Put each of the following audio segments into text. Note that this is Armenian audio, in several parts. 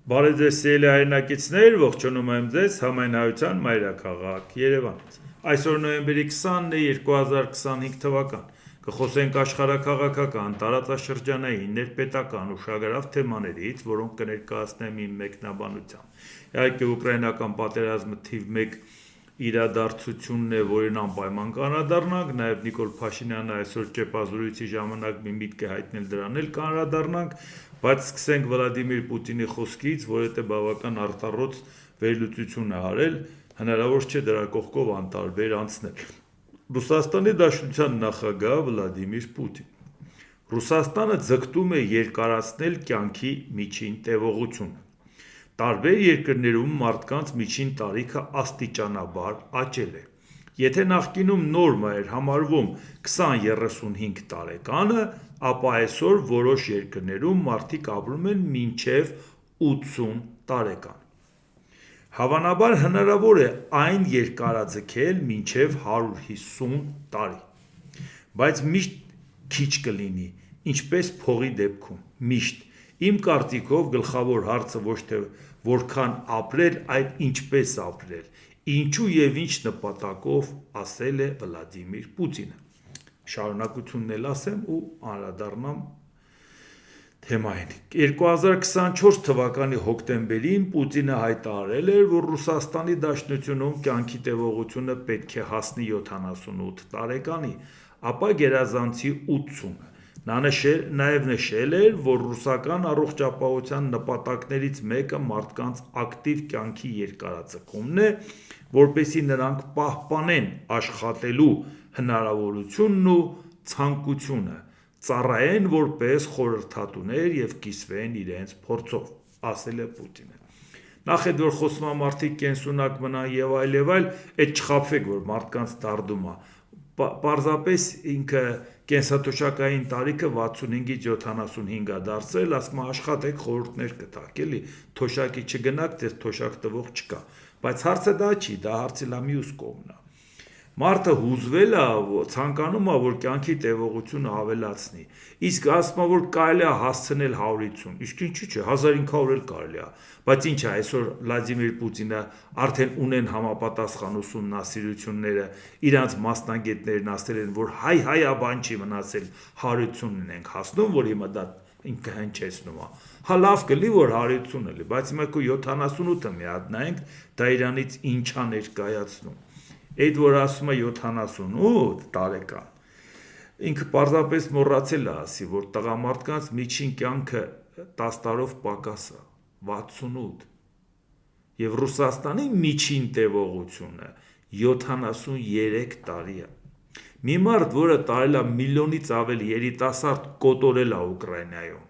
Բարև ձեզ սիրելի հայրենակիցներ, ողջունում եմ ձեզ Համայնայության մայրաքաղաք Երևանից։ Այսօր նոյեմբերի 20-ն է 2025 թվական։ Կխոսենք աշխարհաքաղաքական, տարածաշրջանային, ներպետական ու շագարավ թեմաներից, որոնք կներկայացնեմ իմ մեկնաբանությամբ։ Իհարկե ուկրաինական պատերազմը թիվ 1 իրադարձությունն է, որին անպայման կանրադառնանք, նաև Նիկոլ Փաշինյանը այսօր ճեպազրույցի ժամանակ մի միտք է հայտնել դրան էլ կանրադառնանք, բայց սկսենք Վլադիմիր Պուտինի խոսքից, որը բավական արդարոց վերլուծություն է արել, հնարավոր չէ դրա կողքով անտարբեր անցնել։ Ռուսաստանի Դաշնության նախագահ Վլադիմիր Պուտին։ Ռուսաստանը ձգտում է երկարացնել կյանքի միջին տևողությունը։ Տարբեր երկրներում մարդկանց միջին տարիքը աստիճանաբար աճել է։ Եթե նախկինում նորմա էր համարվում 20-35 տարեկանը, ապա այսօր որոշ երկրներում մարդիկ ապրում են մինչև 80 տարեկան։ Հավանաբար հնարավոր է այն երկարաձգել մինչև 150 տարի։ Բայց միշտ քիչ կլինի, ինչպես փողի դեպքում, միշտ։ Իմ կարծիքով գլխավոր հարցը ոչ թե որքան ապրել, այլ ինչպես ապրել, ինչու եւ ինչ նպատակով, ասել է Վլադիմիր Պուտինը։ Շարունակությունն էլ ասեմ ու անդրադառնամ թեմային։ 2024 թվականի հոկտեմբերին Պուտինը հայտարարել էր, որ Ռուսաստանի Դաշնությունում կյանքի տևողությունը պետք է հասնի 78 տարեկանի, ապա գերազանցի 80-ը։ Նա նաև նշել էր, որ ռուսական առողջապահության նպատակներից մեկը մարդկանց ակտիվ կյանքի երկարաձգումն է, որպեսզի նրանք պահպանեն աշխատելու հնարավորությունն ու ցանկությունը, ծառայեն որպես խորհրդատուներ և կիսվեն իրենց փորձով, ասել է Պուտինը։ Նախ այդ որ խոսում է մարդիկ կենսունակ մնան եւ այլ, այդ չխաբվեք, որ մարդկանց դարդում է։ Պարզապես ինքը կենսաթոշակային տարիքը 65-ից 75 է դարձել, ասում է աշխատեք խորհուրդներ կտակ, էլի, թոշակի չգնաք, ձեզ թոշակ տվող չկա, բայց հարցը դա չի, դա հարցի լա մյուս կողմն է։ Մարդը հուզվել է, ցանկանում է, որ կյանքի տևողությունը ավելացնի, իսկ ասում է, որ կարելի է հասցնել 150, իսկ ինչու՞ չէ, 1500 էլ կարելի է, բայց ինչ է, այսօր Վլադիմիր Պուտինը արդեն ունեն համապատասխան ուսումնասիրությունները, իրանց մասնագետներն ասել են, որ հայաբան չի մնացել 150-ն ենք հասնում, որ հիմա դա ինքը հնչեցնում է։ Հա լավ կլի, որ 150 էլի, բայց հիմա 78-ը մի հատ նայենք, դա իրանից ինչա ներկայացնում։ Այդ որ ասում է 78 տարեկան, ինքը պարզապես մոռացել է ասի, որ տղամարդկանց միջին կյանքը 10 տարով պակաս է, 68, և Ռուսաստանի միջին տևողությունը 73 տարի է։ Մի մարդ, որը տարել է միլիոնից ավելի երիտասարդ կոտորել է Ուկրաինայում,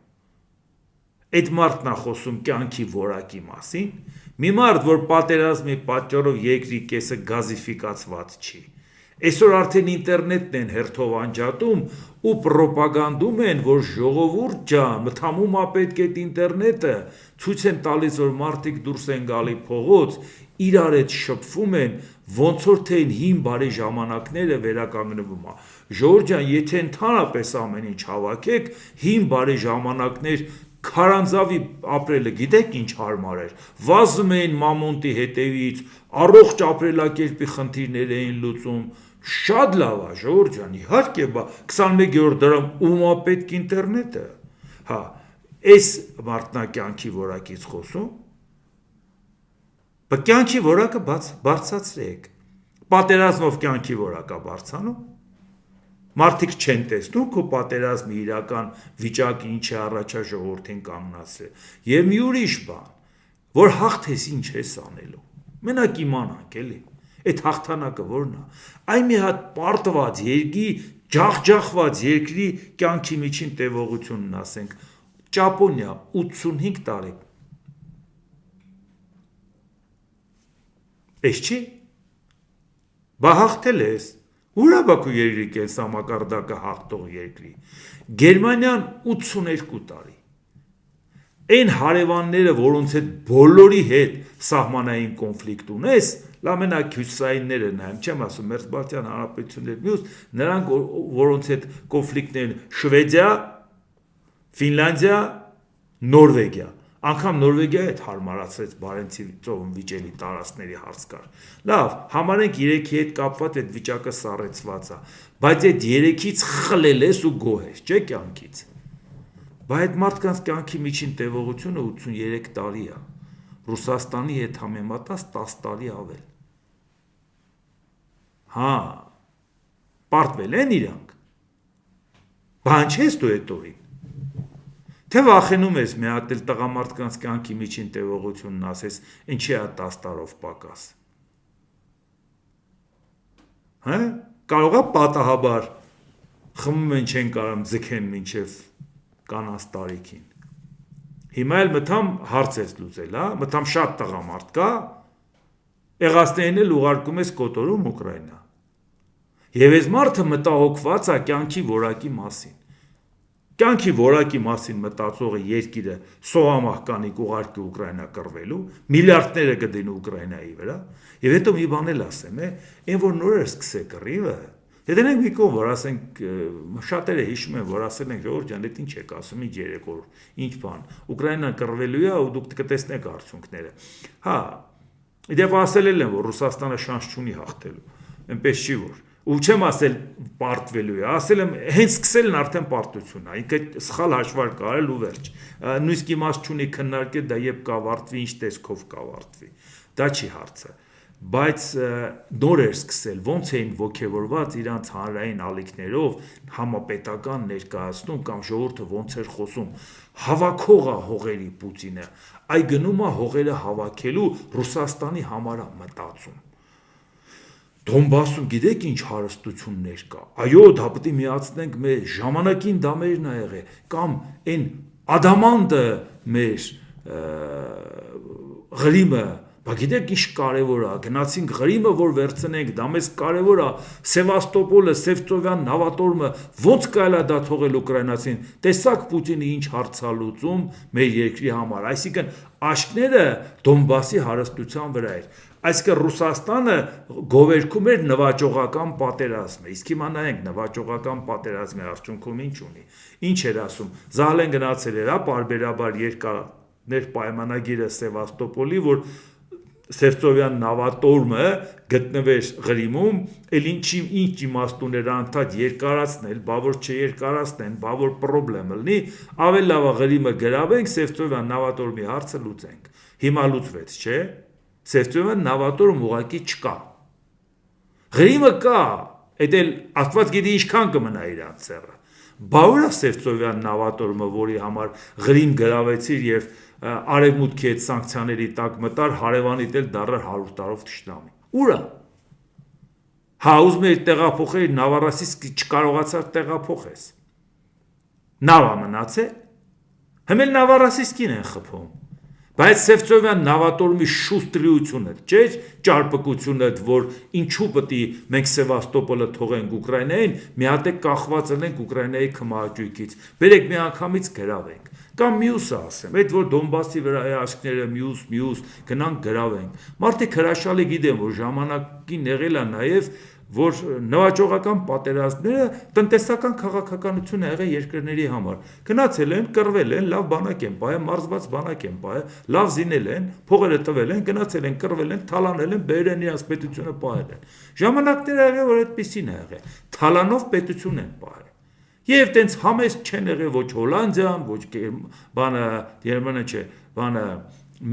այդ մարդն է խոսում կյանքի որակի մասին, մի մարդ, որ պատերազմի պատճառով երկրի կեսը գազիֆիկացված չի, այսօր արդեն ինտերնետն են հերթով անջատում ու պրոպագանդում են, որ ժողովուրդ ջան, մթամում է պետք այդ ինտերնետը, ցույց են տալիս, որ մարդիկ դուրս են գալի փողոց, իրար հետ շփվում են, ոնց որ թե հին բարի ժամանակները վերականգնվում է։ Ժողովուրդ ջան, եթե ընդհանրապես ամեն ինչ հավաքեք, հին բարի ժամանակներ քարանձավի ապրելը գիտեք ինչ հարմար էր, վազում էին մամոնտի հետևից, առողջ ապրելակերպի խնդիրներ էին լուծում, շատ լավ է, ժողովուրդ ջան, իհարկե, 21-րդ դարում ում է պետք ինտերնետը։ Հա, այս մարդնակյանքի որակից խոսում, կյանքի որակը բարձրացրեք, պատերազմով կյանքի որակը բարձրանում, մարդիկ չեն տեսնում քո պատերազմի իրական վիճակը ինչ է առաջա ժողովրդին կանգնացրել, և մի ուրիշ բան, որ հաղթես ինչ ես անելու, մենակ իմանանք էլի, այդ հաղթանակը որն է, այն մի հատ պարտված երկրի, ջախջախված երկրի կյանքի միջին տևողությունն ասենք, Ճապոնիա 85 տարեկան, էս չի, բա հաղթել ես, ուր է բա քո երկրի կենսամակարդակը հաղթող երկրի, Գերմանիան 82 տարի, այն հարևանները, որոնց հետ բոլորի հետ սահմանային կոնֆլիկտ ունես, լավ մենակ հյուսիսայինները նայեմ, չեմ ասում Մերձբալթյան հանրապետություններ մյուս, նրանք որոնց հետ կոնֆլիկտներ են Շվեդիա, Ֆինլանդիա, Նորվեգիա, Անգամ Նորվեգիայի հետ հարմարացրեց Բարենցի ծովում վիճելի տարածքների հարց կար։ Լավ, համարենք 3-ի հետ կապված այդ վիճակը սառեցված է, բայց այդ 3-ից խլել ես ու գոհ ես, չէ՞ կյանքից։ Բայց այդ մարդկանց կյանքի միջին տևողությունը 83 տարի է։ Ռուսաստանի հետ համեմատած 10 տարի ավել։ Հա, պարտվել են իրանք։ Բան չես դու այդ օրին։ Թե վախենում ես մի հատ էլ տղամարդկանց կյանքի միջին տևողությունն ասես, ինչի է 10 տարով պակաս։ Հա, կարող է պատահաբար խմում են չեն կարամ ձգեն մինչև կանանց տարիքին։ Հիմա էլ մտամ հարց ես լուծել, հա, մտամ շատ տղամարդ կա, եղածներին էլ ուղարկում ես կոտորում Ուկրաինա։ Եվ այս մարդը մտահոգված է կյանքի որակի մասին։ Կյանքի որակի մասին մտածողը երկիրը սովամահ կանի կուղարկի Ուկրաինա կռվելու, միլիարդները կդնի Ուկրաինայի վրա, եւ հետո մի բան էլ ասեմ, այն որ նոր է սկսե կռիվը, դրանք մի կողմ որ ասենք շատերը հիշում են, որ ասել են Ժողովուրդ ջան, դա ինչ եք ասում, ինչ 3 օր, ինչ բան, Ուկրաինան կռվելու է ու դուք կտեսնեք արդյունքները։ Հա, իդեպ ասել են, որ Ռուսաստանը շանս չունի հաղթելու, այնպես չի որ ու չեմ ասել պարտվելու է, ասել եմ հենց սկսել են արդեն պարտությունն է, ինքը սխալ հաշվարկ արել ու վերջ, նույնիսկ իմաստ չունի քննարկել դա երբ կավարտվի, ինչ տեսքով կավարտվի, դա չի հարցը, բայց նոր էր սկսել, ոնց էին ոգևորված իրանց հանրային ալիքներով համապետական ներկայացնում կամ ժողովուրդը ոնց էր խոսում, հավաքող է հողերի Պուտինը, այ գնում է հողերը հավաքելու Ռուսաստանի համար է մտածում։ Դոնբասում գիտեք ինչ հարստություններ կա։ Այո, դա պետք է միացնենք մեր ժամանակին դա մերն ա եղել, կամ այն ադամանդը մեր Ղրիմը, բա գիտեք ինչ կարևոր է, գնացինք Ղրիմը որ վերցնենք, դա մեզ կարևոր է, Սևաստոպոլը, Սևծովյան նավատորմը, ոնց կարելի է դա թողել ուկրաինացին։ Տեսակ Պուտինը ինչ հարցալուծում մեր երկրի համար, այսինքն աշկները Դոնբասի հարստության վրա էր։ Այսինքն Ռուսաստանը գովերքում էր նվաճողական պատերազմը, իսկ հիմա նայենք նվաճողական պատերազմի արդյունքում ինչ ունի, ինչ էր ասում, Զահլեն գնացել էր, պարբերաբար երկար պայմանագիրը Սևաստոպոլի, որ Սևծովյան նավատորմը գտնվեր Ղրիմում, էլ ինչ իմաստ ուներ անդադ երկարացնել, բա որ չերկարացնեն, բա որ պրոբլեմ լինի, ավելի լավ է Ղրիմը գրավենք, Սևծովյան նավատորմի հարցը լուծենք։ Հիմա լուծվեց, չէ՞։ Սևծովյան նավատորմ ուղղակի չկա։ Ղրիմը կա, այդ էլ Աստված գիտի ինչքան կմնա իրանց ցեղը։ Բա ուր է Սևծովյան նավատորմը, որի համար Ղրիմ գրավեցիր եւ արևմուտքի այդ սանկցիաների տակ մտար, հարևանիդ էլ դառար 100 տարով թշնամի։ Ուր է։ Հա ուզում էր տեղափոխել Նավարասիսկ չկարողացար տեղափոխես։ Նավա մնացել։ Հիմա Նավարասիսկին են խփում։ Բայց Սևծովյան նավատորմի շուստրիությունը, չէր ճարպկությունը, որ ինչու պետք է մենք Սևաստոպոլը թողենք Ուկրաինային, մի հատ է կախված ենք Ուկրաինայի քմահաճույքից։ Բերեք մի անգամից գրավենք։ Կամ մյուսը ասեմ, այդ որ Դոնբասի վրա է աշկները մյուս գնանք գրավենք։ Մարդիկ հրաշալի գիտեն, որ ժամանակին եղել է նաև որ նվաճողական պատերազմները տնտեսական քաղաքականություն է եղել երկրների համար։ Գնացել են, կռվել են, լավ բանակ են պահել, մարզված բանակ են պահել, լավ զինել են, փողերը տվել են, գնացել են, կռվել են, թալանել են, բերել են իրաց պետությունը պահել են։ Ժամանակները եղել որ այդպեսին է եղել։ Թալանով պետություն են պահել։ Եվ տենց համեստ չեն եղել ոչ Հոլանդիան, ոչ բանը Գերմանիա չէ, բանը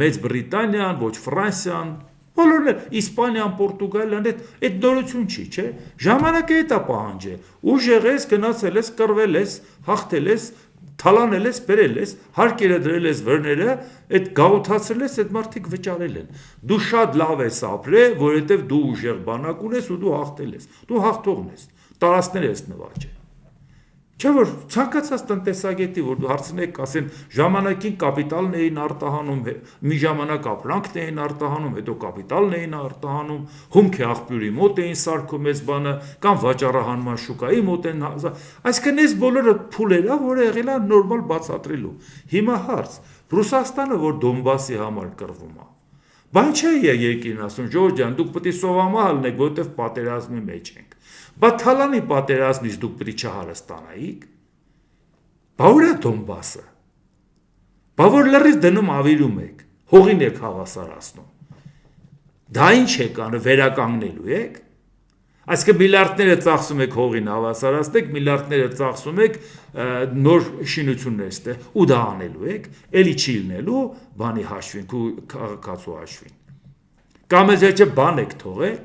Մեծ Բրիտանիան, ոչ Ֆրանսիան, բոլորն Իսպանիան, Պորտուգալիան, այդ նորություն չի, չէ։ Ժամանակը այդ է պահանջը։ Ուժ եղես, գնացել ես, կռվել ես, հաղթել ես, թալանել ես, բերել ես, հարկերը դրել ես վրները, այդ գաղութացրել ես, այդ մարդիկ վճարել են։ Դու շատ լավ ես ապրել, որովհետև դու ուժեղ բանակ ունես ու դու հաղթել ես։ Դու հաղթողն ես, տարածքներ ես նվաճել։ Չէ՞ որ ցանկացած տնտեսագետի որ հարցնեք, ասեն ժամանակին կապիտալն էին արտահանում, մի ժամանակ ապրանքն էին արտահանում, հետո կապիտալն էին արտահանում, հումքի աղբյուրի մոտ էին սարքում այս բանը, կամ վաճառահանման շուկայի մոտ են, այսինքն այս բոլորը փուլեր է, որը եղել է նորմալ բացատրելու։ Հիմա հարց, Ռուսաստանը որ Դոնբասի համար կռվում է, բան չէ երկիրն ասում, Ժորժ ջան, դուք պետք է սովամահ լինեք, որովհետև պատերազմի մեջ ենք։ Բա թալանի պատերազմից դուք պետք է չհարստանայիք։ Բա ուր է Դոնբասը։ Բա որ լրիվ դնում ավիրում եք, հողին եք հավասարացնում։ Դա ինչ եք անում, վերականգնելու եք։ Այսինքն միլիարդները ծախսում եք հողին հավասարացնեք, միլիարդները ծախսում եք նոր շինություններ ստեղ ու դա անելու եք, էլի չի լինելու բանի հաշվին, քու քաղաքացու հաշվին։ Կամ էլ չէ բան եք թողել,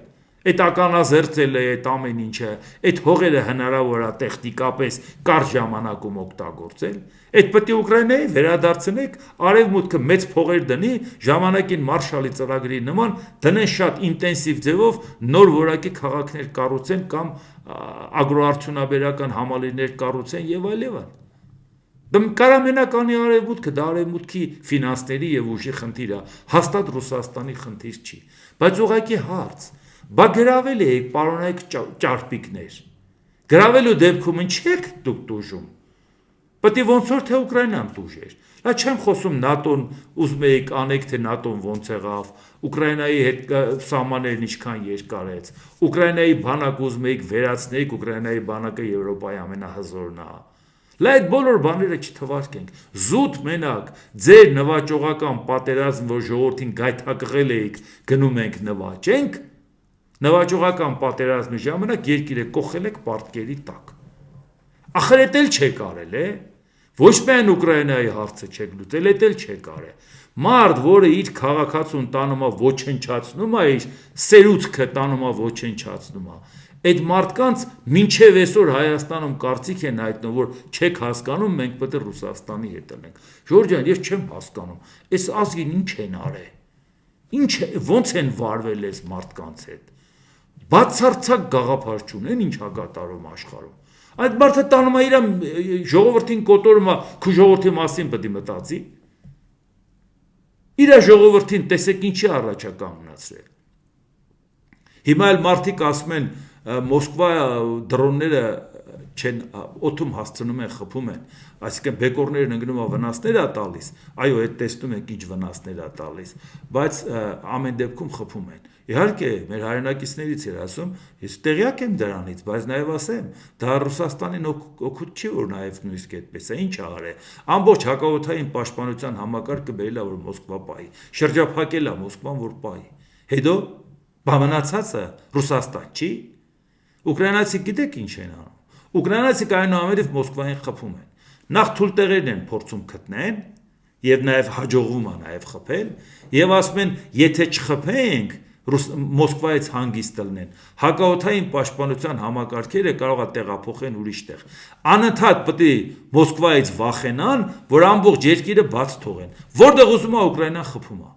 այդ ականազերծել է այդ ամեն ինչը, այդ հողերը հնարավոր է տեխնիկապես կարճ ժամանակում օգտագործել, այդ պետք է Ուկրաինայի վերադարձնեք, արևմուտքը մեծ փողեր դնի, ժամանակին Մարշալի ծրագրի նման դնեն շատ ինտենսիվ ձևով նոր որակի քաղաքներ կառուցեն կամ ագրոարդյունաբերական համալիրներ կառուցեն եւ այլ եւ այլ։ Դա կարա մենակ անի արևմուտքը, դա արևմուտքի ֆինանսների եւ ուժի խնդիր է, հաստատ Ռուսաստանի խնդիր չի, բայց ուղղակի հարց Բա գրավել եք, պարոնայք ճարպիկներ, գրավելու դեպքում ինչ եք դուք տուժում, պետք է ոնց որ թե Ուկրաինան տուժեր, նա չեմ խոսում նատոն ուզում եք անեք թե նատոն ոնց եղավ, Ուկրաինայի հետ սահմաններն ինչքան երկար է, Ուկրաինայի բանակ ուզում եք վերացնեք, Ուկրաինայի բանակը Եվրոպայի ամենահզորն է, լա այդ բոլոր բաները չթվարկենք, զուտ մենակ ձեր նվաճողական պատերազմ, որ ժողովրդին գայթակղել եք, գնում ենք նվաճենք, Նվաճողական պատերազմի ժամանակ երկիրը կողել եք պարտքերի տակ։ Ախր էդ էլ չեք արել, Ոչ միայն Ուկրաինայի հարցը չեք լուծել, էդ էլ չեք արել։ Մարդ, որը իր քաղաքացուն տանում է ոչնչացնում է, իր սերուցքը տանում է ոչնչացնում է։ Այդ մարդկանց մինչև այսօր Հայաստանում կարծիք են հայտնում, որ չեք հասկանում, մենք պետք է Ռուսաստանի հետ լինենք։ Ժորժ ջան, ես չեմ հասկանում, այս ազգին ինչ են արել։ Ինչ ոնց են վարվել այս մարդկանց հետ։ Բացարձակ գաղափար չունեն ինչ հակատարում աշխարհում։ Այդ մարդը տանում է իր ժողովրդին կոտորում է, քու ժողովրդի մասին պետք է մտածի։ Իր ժողովրդին տեսեք ինչի առաջ է կանգնացրել։ Հիմա էլ մարդիկ ասում են Մոսկվա դրոնները չեն օդում հասցնում են, խփում են, այսինքն բեկորներն ընկնում է վնասներ է տալիս, այո, այդ տեսնում եք ինչ վնասներ է տալիս, բայց ամեն դեպքում խփում են։ Իհարկե, մեր հայրենակիցներից էր ասում, ես տեղյակ եմ դրանից, բայց նաև ասեմ, դա Ռուսաստանին օգուտ չի, որ նաև նույնիսկ այդպես է, ինչ արել։ Ամբողջ հակաօդային պաշտպանության համակարգը բերել է, որ Մոսկվա պահի, շրջափակել է Մոսկվան, որ պահի։ Հետո բամնացածը Ռուսաստան չի։ Ուկրաինացի գիտեք ինչ են անում։ Ուկրաինացիք այնուամենայնիվ Մոսկվային խփում են։ Նախ թույլտեղերն են փորձում գտնել եւ նաեւ հաջողվում է նաեւ խփել եւ ասում են, եթե չխփենք, Մոսկվայից հանգիստ լինեն։ Հակաօդային պաշտպանության համակարգերը կարող է տեղափոխեն ուրիշ տեղ։ Անընդհատ պետք է Մոսկվայից վախենան, որ ամբողջ երկիրը բաց թողեն։ Որտեղ ուզում է Ուկրաինան խփում է։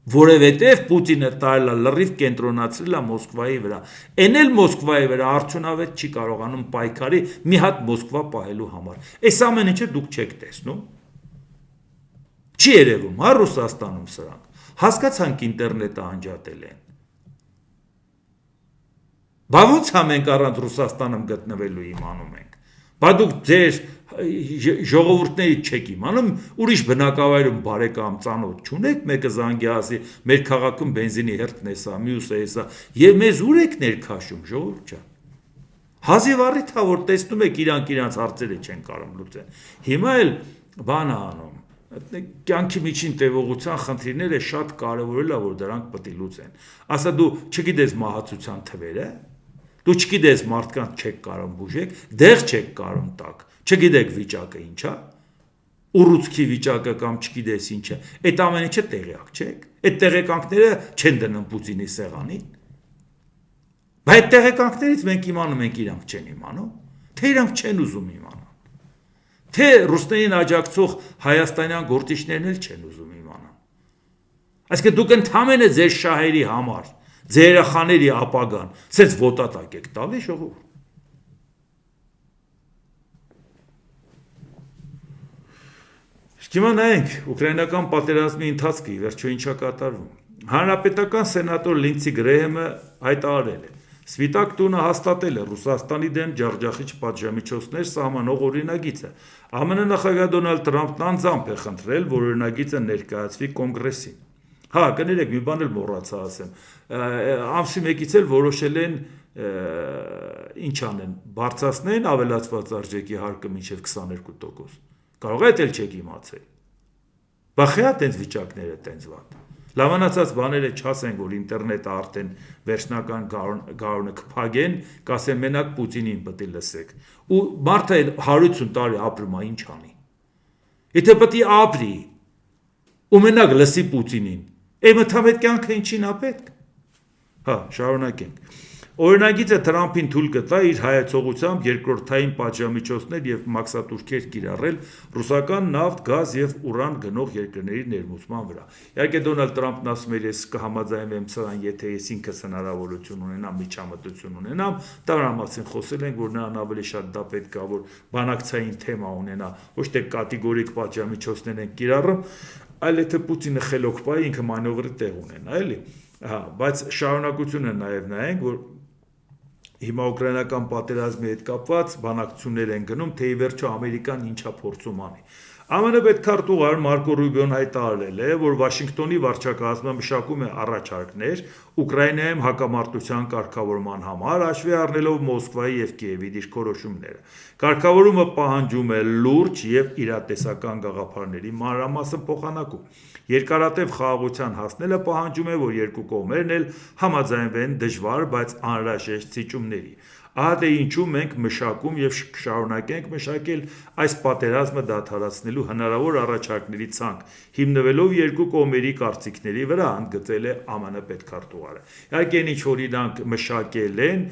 Որովհետև Պուտինը տալը լրիվ կենտրոնացրել է Մոսկվայի վրա։ Էն էլ Մոսկվայի վրա արդյունավետ չի կարողանում պայքարի մի հատ Մոսկվա պահելու համար։ Այս ամեն ինչը դուք չեք տեսնում։ Չի երևում, հա Ռուսաստանում սրանք։ Հասկացանք ինտերնետը անջատել են։ Բա ո՞նց է մենք առանց Ռուսաստանում գտնվելու իմանում ենք։ Բա դուք ձեր ժողովուրդների չեք իմանում, ուրիշ բնակավայրում բարեկամ ծանոթ չունեք, մեկը զանգի ասի, մեր քաղաքում բենզինի հերթն է սա, մյուսը է սա, եւ մեզ ուր եք ներքաշում, ժողովուրդ ջան։ Հազիվ առիթ է, որ տեսնում եք իրանց հարցերը չեն կարող լուծել։ Հիմա էլ բան է անում։ Կյանքի միջին տևողության խնդիրները շատ կարևորել է, որ դրանք պետք է լուծեն։ Ասա դու չգիտես մահացության թվերը, դու չգիտես մարդկանց չեք կարող բուժեք, դեղ չեք կարող տակ, չգիտեք վիճակը ինչ է, ուռուցքի վիճակը կամ չգիտես ինչ է, այդ ամեն ինչը տեղյակ չեք, այդ տեղեկանքները չեն դնում Պուտինի սեղանին, բայց այդ տեղեկանքներից մենք իմանում ենք իրանք չեն իմանում, թե իրանք չեն ուզում իմանալ, թե ռուսներին աջակցող հայաստանյան գործիչներն էլ չեն ուզում իմանալ, այսինքն դուք ընդհանրապես ձեր շահերի համար ձեր երեխաների ապագան, սենց ոտատակ եք տալի ժողովուրդ։ Հիմա նայենք ուկրաինական պատերազմի ընթացքը ի վերջո ինչա կատարվում։ Հանրապետական սենատոր Լինցի Գրեհեմը հայտարարել է. Սպիտակ տունը հաստատել է Ռուսաստանի դեմ ջախջախիչ պատժամիջոցներ սահմանող օրինագիծը։ ԱՄՆ նախագահ Դոնալդ Թրամփն անձամբ է խնդրել, որ օրինագիծը ներկայացվի կոնգրեսին։ Հա, կներեք, մի բան էլ մոռացա ասեմ։ Ամսի 1-ից էլ որոշել են ինչ անեն, բարձրացնեն ավելացված արժեքի հարկը մինչև 22%։ Կարող է դա չեք իմացել։ Բախի է տենց վիճակները տենց վատ։ Լավանացած բաները չասեն, որ ինտերնետը արդեն վերջնական գարունը կփագեն, կասեն մենակ Պուտինին պետք է լսեք։ Ու մարդը 150 տարի ապրում է, ինչ անի։ Եթե պետք է ապրի, ու մենակ լսի Պուտինին, մթամետ կյանքը ինչին է պետք։ Հա, շարունակենք։ Օրինագիծը Թրամփին թույլ կտա իր հայացողությամբ երկրորդային պատժամիջոցներ եւ մաքսատուրքեր կիրառել ռուսական նավթ, գազ եւ ուրան գնող երկրների ներմուծման վրա։ Իհարկե Դոնալդ Թրամփն ասում էր, ես կհամաձայնվեմ սրան, եթե ես ինքս հնարավորություն ունենամ, միջամտություն ունենամ, դա մասին խոսել ենք, որ նրան ավելի շատ դա պետք է, որ բանակցային թեմա ունենա, ոչ թե կատեգորիկ պատժամիջոցներ են կիրառում, այլ եթե Պուտինը խելոք պահի, ինքը մանևրի տեղ ունենա, էլի։ Հա, բայց շարունակությունը նաև նայենք, որ հիմա ուկրաինական պատերազմի հետ կապված բանակցություններ են գնում, թե ի վերջո Ամերիկան ինչա փորձում անի։ ԱՄՆ պետքարտուղար Մարկո Ռուբիոն հայտարարել է, որ Վաշինգտոնի վարչակազմը մշակում է առաջարկներ Ուկրաինայում հակամարտության կարգավորման համար, հաշվի առնելով Մոսկվայի եւ Կիևի դիրքորոշումները։ Կարգավորումը պահանջում է լուրջ եւ իրատեսական գաղափարների մանրամասն փոխանակում։ Երկարատև խաղաղության հասնելը պահանջում է, որ երկու կողմերն էլ համաձայնվեն դժվար, բայց անհրաժեշտ զիջումների։ Ահա թե ինչու մենք մշակում եւ կշարունակենք մշակել այս պատերազմը դադարեցնելու հնարավոր առաջարկների ցանկ, հիմնվելով երկու կողմերի կարծիքների վրա, ընդգծել է ԱՄՆ պետքարտուղարը։ Իհարկե ինչ որ իրանք մշակել են,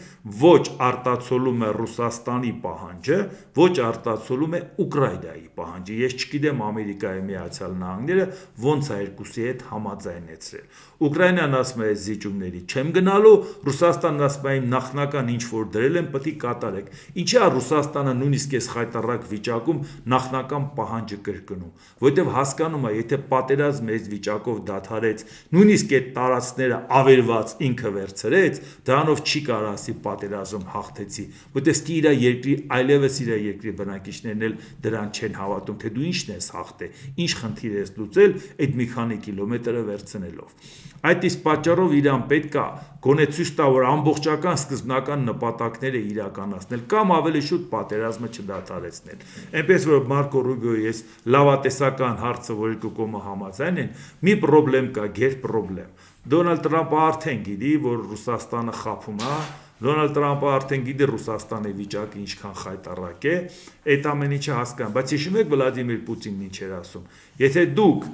ոչ արտացոլում է Ռուսաստանի պահանջը, ոչ արտացոլում է Ուկրաինայի պահանջը։ Ես չգիտեմ Ամերիկայի Միացյալ Նահանգները ոնց է երկուսի հետ համաձայնեցրել։ Ուկրաինան ասում է զիջումների չեմ գնալու, Ռուսաստանն ասում է նախնական ինչ որ դրել են պետք է կատարեք։ Ինչի է Ռուսաստանը նույնիսկ այս խայտառակ վիճակում նախնական պահանջը կրկնում, որովհետև հասկանում է, եթե պատերազմը այս վիճակով դադարեց, նույնիսկ այդ տարածքները ավերված ինքը վերցրեց, դրանով չի կարող ասի պատերազմ հաղթեցի, որովհետև ստի իր երկրի այլևս իր երկրի բնակիչներն էլ դրան չեն հավատում, թե դու ինչն ես հաղթե, ինչ խնդիր ես լուծել այդ մի քանի կիլոմետրը վերցնելով։ Այդ իսկ պատճառով իրան պետք է գոնե ցույց տա, որ ամբողջական սկզբնական նպատակները իրականացնել կամ ավելի շուտ պատերազմը չդադարեցնել։ Այնպես որ Մարկո Ռուբիոյի այս լավատեսական հարցը, որ երկու կողմը համաձայն են, մի խնդրեմ կա, գեր խնդրեմ։ Դոնալդ Թրամփը արդեն գիտի, որ Ռուսաստանը խաբում է, Դոնալդ Թրամփը արդեն գիտի Ռուսաստանի վիճակը ինչքան խայտառակ է, այդ ամեն ինչը հասկանում, բայց հիշում եք Վլադիմիր Պուտինն ինչ էր ասում։ Եթե դուք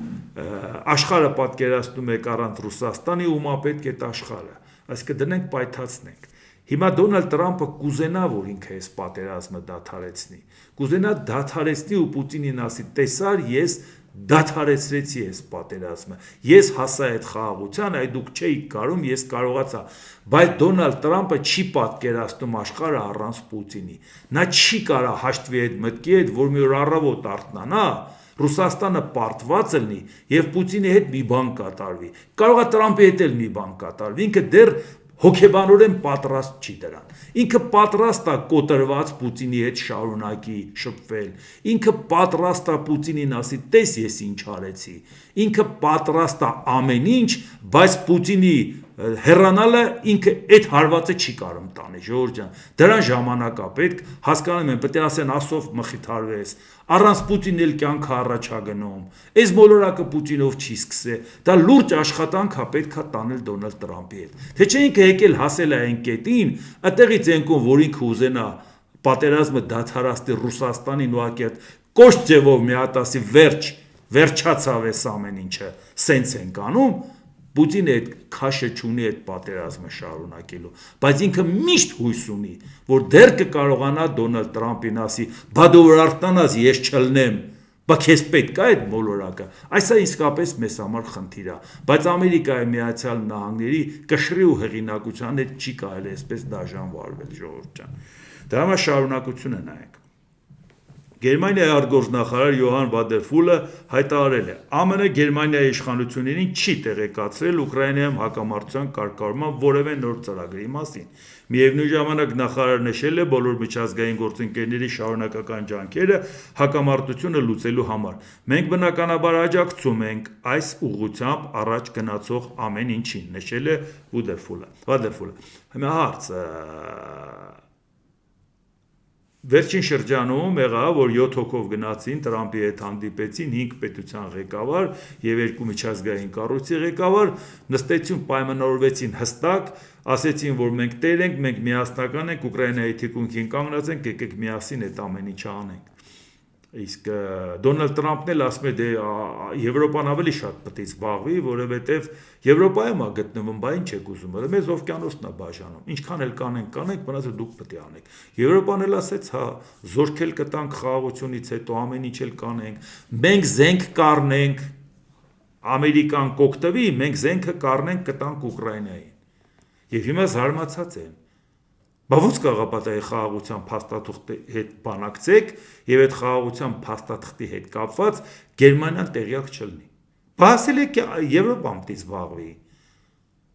աշխարհը պատկերացնում եք առանց Ռուսաստանի, ումա պետք է այդ աշխարհը, այսինքն դնենք պայթացնենք։ Հիմա Դոնալդ Թրամփը կուզենա, որ ինքը այս պատերազմը դադարեցնի։ Կուզենա դադարեցնի ու Պուտինին ասի, տեսար, ես դադարեցրեցի այս պատերազմը։ Ես հասա այդ խաղաղության, այ դուք չէիք կարող, ես կարողացա։ Բայց Դոնալդ Թրամփը չի պատկերացնում աշխարհը առանց Պուտինի։ Նա չի կարող հաշտվի այդ մտքի հետ, որ մի օր առավոտ արթնանա, Ռուսաստանը պարտված լինի եւ Պուտինի հետ մի բան կատարվի։ Կարող է Թրամփի հետ էլ մի բան կատարվի։ Ինքը դեռ հոգեբանորեն պատրաստ չի դրան։ Ինքը պատրաստ է կոտրված Պուտինի հետ շարունակի շփվել։ Ինքը պատրաստ է Պուտինին ասի, տես ես ինչ արեցի։ Ինքը պատրաստ է ամեն ինչ, բայց Պուտինի հեռանալը ինքը այդ հարվածը չի կարող տանի, ժողովուրդ ջան։ Դրան ժամանակ է պետք, հասկանում եմ, պետք է ասեն ասով մխիթարվես։ Առանց Պուտինն էլ կյանքը առաջ է գնում։ Այս մոլորակը Պուտինով չի սկսե։ Դա լուրջ աշխատանք է պետք է տանել Դոնալդ Թրամփի հետ։ Թե չէ ինքը եկել հասել է այն կետին, այդտեղից ենքուն, որ ինքը ուզենա պատերազմը դադարեցնել Ռուսաստանին ուղղակի կոշտ ձևով մի հատ ասի վերջացավ էս ամեն ինչը, սենց ենք անում, Պուտինը այդ քաշը չունի այդ պատերազմը շարունակելու, բայց ինքը միշտ հույս ունի, որ դեռ կկարողանա Դոնալդ Թրամփին ասի, բա դու որ արտանաս ես չլնեմ, բա քեզ պետք է այդ մոլորակը։ Այս է իսկապես մեզ համար խնդիր է, բայց Ամերիկայի Միացյալ Նահանգների կշռի ու հեղինակության հետ չի կարելի այսպես դաժան վարվել, ժողովուրդ ջան։ Դրա համար շարունակությունը նայենք։ Գերմանիայի արտգործնախարար Յոհան Վադերֆուլը հայտարարել է. ԱՄՆ Գերմանիայի իշխանություններին չի տեղեկացրել Ուկրաինայում հակամարտության կարգավորման որևէ նոր ծրագրի մասին։ Միևնույն ժամանակ նախարարը նշել է բոլոր միջազգային գործընկերների շարունակական ջանքերը հակամարտությունը լուծելու համար։ Մենք բնականաբար աջակցում ենք այս ուղղությամբ առաջ գնացող ամեն ինչին, նշել է Վադերֆուլը։ Հիմա հարց Վերջին շրջանում եղավ, որ 7 հոգով գնացին, Տրամպի հետ հանդիպեցին 5 պետության ղեկավար եւ 2 միջազգային կառույցի ղեկավար, նստեցին, պայմանավորվեցին հստակ, ասեցին, որ մենք տեր ենք, մենք միասնական ենք, Ուկրաինայի թիկունքին կանգնած ենք, եկեք միասին այդ ամեն ինչը անենք։ Իսկ Դոնալդ Տրամպն էլ ասում է, դե Եվրոպան ավելի շատ պետք է զբաղվի, որովհետև Եվրոպայում է գտնվում, բա ինչ եք ուզում, մեզ օվկիանոսն է բաժանում, ինչքան էլ կանենք, մնացը դուք պետք է անեք։ Եվրոպան էլ ասեց, հա, զորք էլ կտանք խաղաղությունից հետո, ամեն ինչ էլ կանենք, մենք զենք կառնենք, Ամերիկան կօգտվի, մենք զենքը կառնենք կտանք Ուկրաինային։ Եվ հիմա զարմացած են։ Բա ո՞նց կաղապատայի խաղաղության փաստաթղթի հետ բանակցեք եւ այդ խաղաղության փաստաթղթի հետ կապված Գերմանիան տեղյակ չլինի։ Բա ասել եք Եվրոպան պիտի զբաղվի։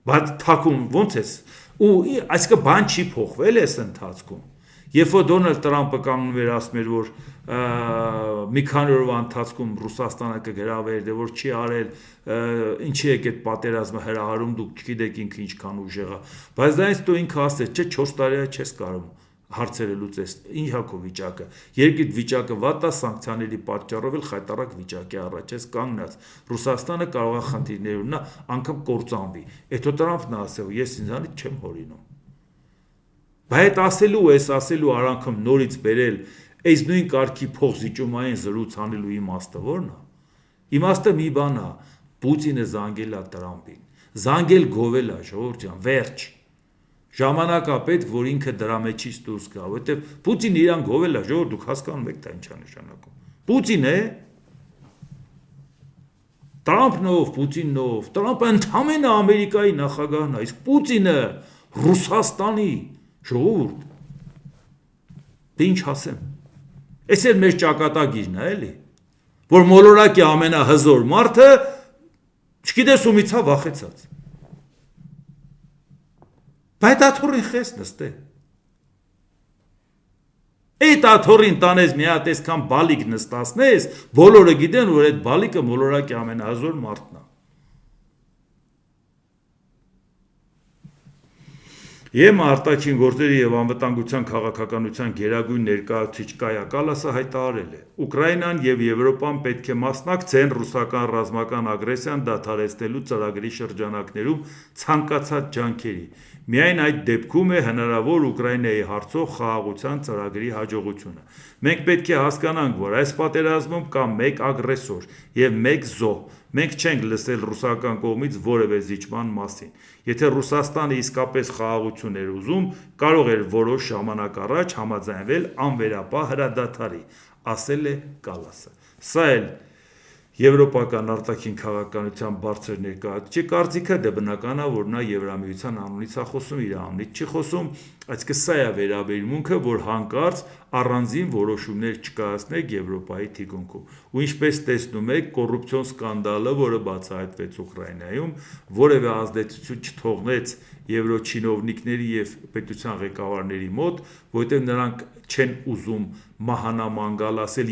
Բա թակում ո՞նց է։ Ու այսինքն բան չի փոխվել այս ընթացքում։ Երբ որ Դոնալդ Տրամպը կանգնում էր ասում էր, որ մի քանի օրվա ընթացքում Ռուսաստանը կգրավեր, դե որ չի արել, ինչի եք այդ պատերազմը հրահարում, դուք չգիտեք ինքը ինչքան ուժեղ է, բայց դա ինձ դու ինքը ասեց, չէ 4 տարի է չես կարող հարցերը լուծես, ինչ հակո վիճակը, երկրի վիճակը վատ է, սանկցիաների պատճառով էլ խայտարակ վիճակի առաջ ես կանգնած, Ռուսաստանը կարող է խնդիրներ ունենա, անգամ կործանվի, հետո Տրամպն ասել, ես ինձանից չեմ հորինում։ Բայց ասելու արանքում նորից բերել այս նույն կարգի փոխզիջումային զրույց անելու իմաստը ո՞րն է։ Իմաստը մի բան է, Պուտինը զանգել է Տրամպին, զանգել գովել է, ժողովուրդ ջան, վերջ։ Ժամանակ է պետք, որ ինքը դրա մեջից դուրս գա, որովհետև Պուտինը իրան գովել է, ժողովուրդ դուք հասկանում եք դա ինչ է նշանակում։ Պուտին է։ Տրամպնով, Պուտինով, Տրամպը ընդհանրապես Ամերիկայի նախագահն է, իսկ Պուտինը Ռուսաստանի ժողովուրդ, դե ինչ ասեմ, ես էլ մեր ճակատագիրն է, էլի, որ մոլորակի ամենահզոր մարդը, չգիտես ումից է վախեցած, բայց աթորին խես նստե, այդ աթորին տանես մի հատ այսքան բալիկ նստասնես, բոլորը գիտեն, որ այդ բալիկը մոլորակի ամենահզոր մարդն է, ԵՄ արտաքին գործերի եւ անվտանգության քաղաքականության գերագույն ներկայացուցիչ Կայա Կալասը հայտարարել է. Ուկրաինան եւ Եվրոպան պետք է մասնակցեն ռուսական ռազմական ագրեսիան դադարեցնելու ծրագրի շրջանակներում ցանկացած ջանքերի։ Միայն այդ դեպքում է հնարավոր Ուկրաինայի հարցով խաղաղության ծրագրի հաջողությունը։ Մենք պետք է հասկանանք, որ այս պատերազմում կա մեկ ագրեսոր եւ մեկ զոհ։ Մենք չենք լսել ռուսական կողմից որևէ զիջման մասին։ Եթե Ռուսաստանը իսկապես խաղաղություն էր ուզում, կարող էր որոշ ժամանակ առաջ համաձայնվել անվերապահ հրադադարի, ասել է Կալասը։ Սա էլ Եվրոպական արտաքին քաղաքականության բարձր ներկայացուցիչի կարծիքը, դե բնական է, որ նա Եվրամիության անունից է խոսում, իր անունից չի խոսում, այսինքն սա է վերաբերմունքը, որ հանկարծ առանձին որոշումներ չկայացնեք Եվրոպայի թիկունքում։ Ու ինչպես տեսնում եք, կոռուպցիոն սկանդալը, որը բացահայտվեց Ուկրաինայում, որևէ ազդեցություն չթողնեց եվրոչինովնիկների եւ պետության ղեկավարների մոտ, որովհետեւ նրանք չեն ուզում մահանամանգալ ասել,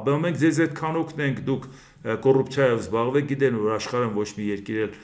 բա մենք ձեզ այդքան օգնենք, դուք կոռուպցիայով զբաղվեք, գիտեն, որ աշխարհում ոչ մի երկիր էլ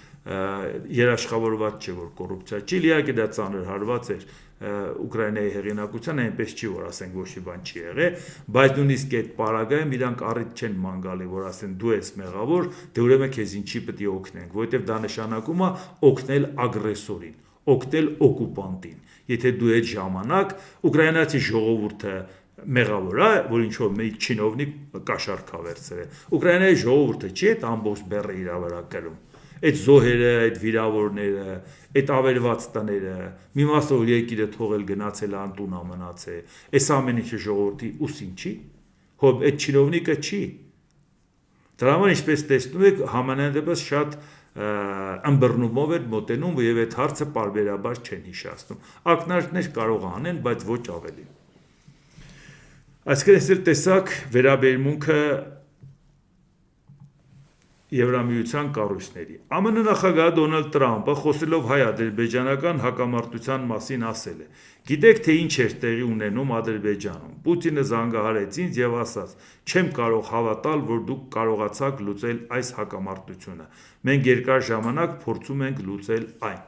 երաշխավորված չէ, որ կոռուպցիա չի, իհարկե դա ծանր հարված էր Ուկրաինայի հեղինակության, այնպես չի, որ ասենք ոչ մի բան չի եղել, բայց նույնիսկ այդ պարագայում իրանք առիթ չեն ման գալի, որ ասեն դու ես մեղավոր, դե ուրեմն քեզ ինչի պետք է օգնենք, որովհետև դա նշանակում է օգնել ագրեսորին, օգնել օկուպանտին։ Եթե դու այդ ժամանակ ուկրաինացի ժողովուրդը մեղավոր է, որ ինչ-որ մի չինովնիկ կաշառք վերցրել։ Ուկրաինայի ժողովուրդը չի այդ ամբողջ բեռը իր վրա կրում։ Այդ զոհերը, այդ վիրավորները, այդ ավերված տները, մի մասը որ երկիրը թողել գնացել անտուն ամնացել, այս ամեն ինչը ժողովրդի ուսին չի, հոբ այդ չինովնիկը չի։ Դրա համար ինչպես տեսնում եք, համենայնդեպս շատ ըմբռնումով էր մոտենում եւ այդ հարցը պարբերաբար չեն հիշացնում։ Ակնարկներ կարող անեն, բայց ոչ ավելի։ Այսինքն այսօր տեսակ վերաբերմունքը Եվրամիության կառույցների։ ԱՄՆ նախագահ Դոնալդ Տրամպը խոսելով հայ-ադրբեջանական հակամարտության մասին ասել է. Գիտեք, թե ինչ էր տեղի ունենում Ադրբեջանում։ Պուտինը զանգահարեց ինձ եւ ասաց. չեմ կարող հավատալ, որ դուք կարողացաք լուծել այս հակամարտությունը։ Մենք երկար ժամանակ փորձում ենք լուծել այն։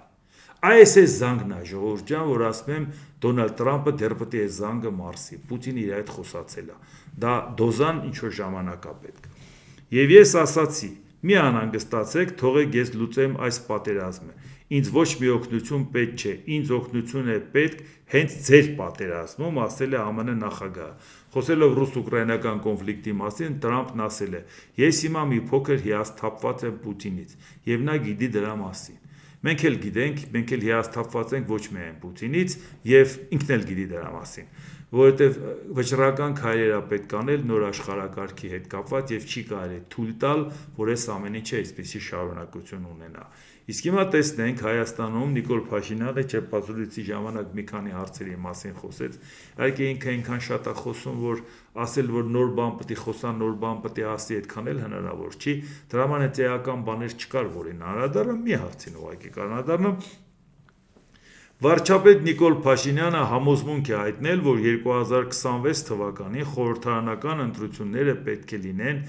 Այս է զանգն է ժողովուրդ ջան, որ ասում եմ Դոնալդ Տրամփը դեռ պետք է զանգը մարսի, Պուտինը իր հետ խոսացել է, դա դոզան ինչ որ ժամանակ է պետք։ Եվ ես ասացի, մի անհանգստացեք, թողեք ես լուծեմ այս պատերազմը, ինձ ոչ մի օգնություն պետք չէ, ինձ օգնություն է պետք հենց ձեր պատերազմում, ասել է ԱՄՆ նախագահը։ Խոսելով ռուս-ուկրաինական կոնֆլիկտի մասին, Տրամփն ասել է, ես հիմա մի փոքր հիասթափված եմ Պուտինից, եւ նա գիտի դրա մասին։ Մենք էլ գիտենք, մենք էլ հիասթափված ենք ոչ միայն Պուտինից եւ ինքն էլ գիտի դրա մասին, որովհետեւ վճռական քայլեր է պետք անել նոր աշխարհակարգի հետ կապված եւ չի կարելի թույլ տալ, որ այս ամեն ինչը այսպեսի շարունակություն ունենա։ Իսկ հիմա տեսնենք Հայաստանում Նիկոլ Փաշինյանը չեպազորիցի ժամանակ մի քանի հարցերի մասին խոսեց, իհարկե ինքը այնքան շատ է խոսում, որ ասել, որ նոր բան պետք է խոսա, նոր բան պետք է ասի, այդքան էլ հնարավոր չի, դրա համար այդ էական բաներ չկար, որին անդրադառնա մի հարցին ուղղակի կանադառնա։ Վարչապետ Նիկոլ Փաշինյանը համոզմունք է հայտնել, որ 2026 թվականի խորհրդարանական ընտրությունները պետք է լինեն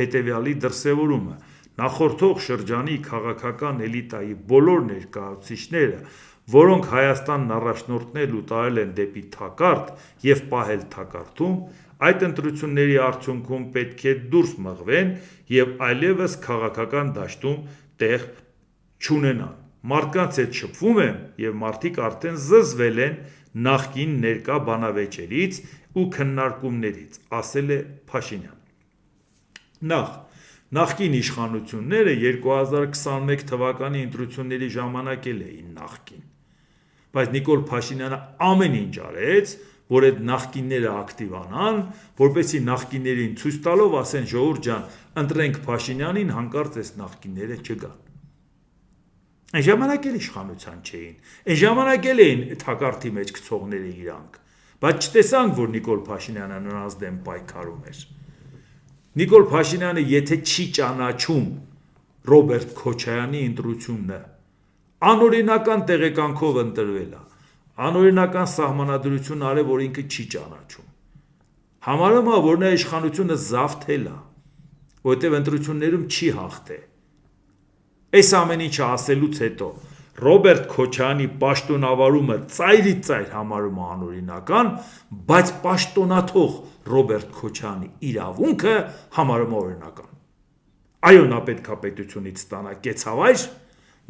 հետևյալի դրսևորումը։ Նախորդող շրջանի քաղաքական էլիտայի բոլոր ներկայացուցիչները, որոնք Հայաստանն առաջնորդնել ու տարել են դեպի թակարդ եւ պահել թակարդում, այդ ընտրությունների արդյունքում պետք է դուրս մղվեն եւ այլևս քաղաքական դաշտում տեղ չունենան։ Մարդկանց հետ շփվում եմ եւ մարդիկ արդեն զզվել են նախկին ներկա բանավեճերից ու քննարկումներից, ասել է Փաշինյանը։ Նախկին իշխանությունները 2021 թվականի ընտրությունների ժամանակ էլ էին նախկին, բայց Նիկոլ Փաշինյանը ամեն ինչ արեց, որ այդ նախկինները ակտիվանան, որպեսզի նախկիններին ցույց տալով ասեն ժողովուրդ ջան, ընտրենք Փաշինյանին, հանկարծ այս նախկինները չգան։ Այն ժամանակ էլ իշխանության չէին, այն ժամանակ էլ էին թակարդի մեջ գցողները իրանք, բայց չտեսանք, որ Նիկոլ Փաշինյանը նրանց դեմ պայքարում էր։ Նիկոլ Փաշինյանը եթե չի ճանաչում Ռոբերտ Քոչարյանի ընտրությունն է, անօրինական տեղեկանքով ընտրվել է, անօրինական սահմանադրություն արել, որ ինքը չի ճանաչում։ Համարում է, որ նա իշխանությունը զավթել է, որտեղ ընտրություններում չի հաղթել։ Այս ամեն ինչը ասելուց հետո Ռոբերտ Քոչարյանի պաշտոնավարումը ծայրից ծայր համարում է անօրինական, բայց պաշտոնաթող Ռոբերտ Քոչարյանի իրավունքը համարում է օրինական։ Այո, նա պետք է պետությունից ստանա կեցավայր,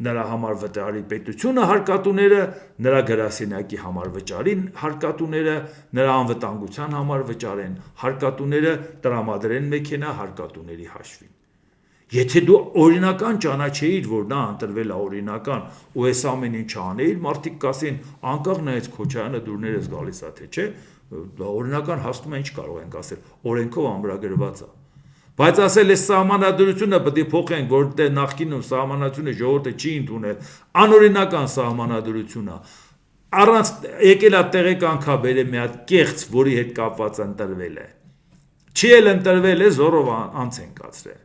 նրա համար վճարի պետությունը հարկատուները, նրա գրասենյակի համար վճարին հարկատուները, նրա անվտանգության համար վճարեն հարկատուները, տրամադրեն մեքենա հարկատուների հաշվին։ Եթե դու օրինական ճանաչեիր, որ նա ընտրվել է օրինական ու այս ամեն ինչը անեիր, մարդիկ կասեն, անկախ նայած Քոչարյանը դուրներ ես գալիս է, թե չէ, օրինական հաստում է ինչ կարող ենք ասել, օրենքով ամրագրված է։ Բայց ասել այս սահմանադրությունը պետք է փոխենք, որտեղ նախկինում սահմանադրությունը ժողովուրդը չի ընդունել, անօրինական սահմանադրություն է։ Առանց եկել է տեղեկանքա բերել մի հատ կեղծ, որի հետ կապված ընտրվել է։ Չի էլ ընտրվել է, զորով անց են կացրել։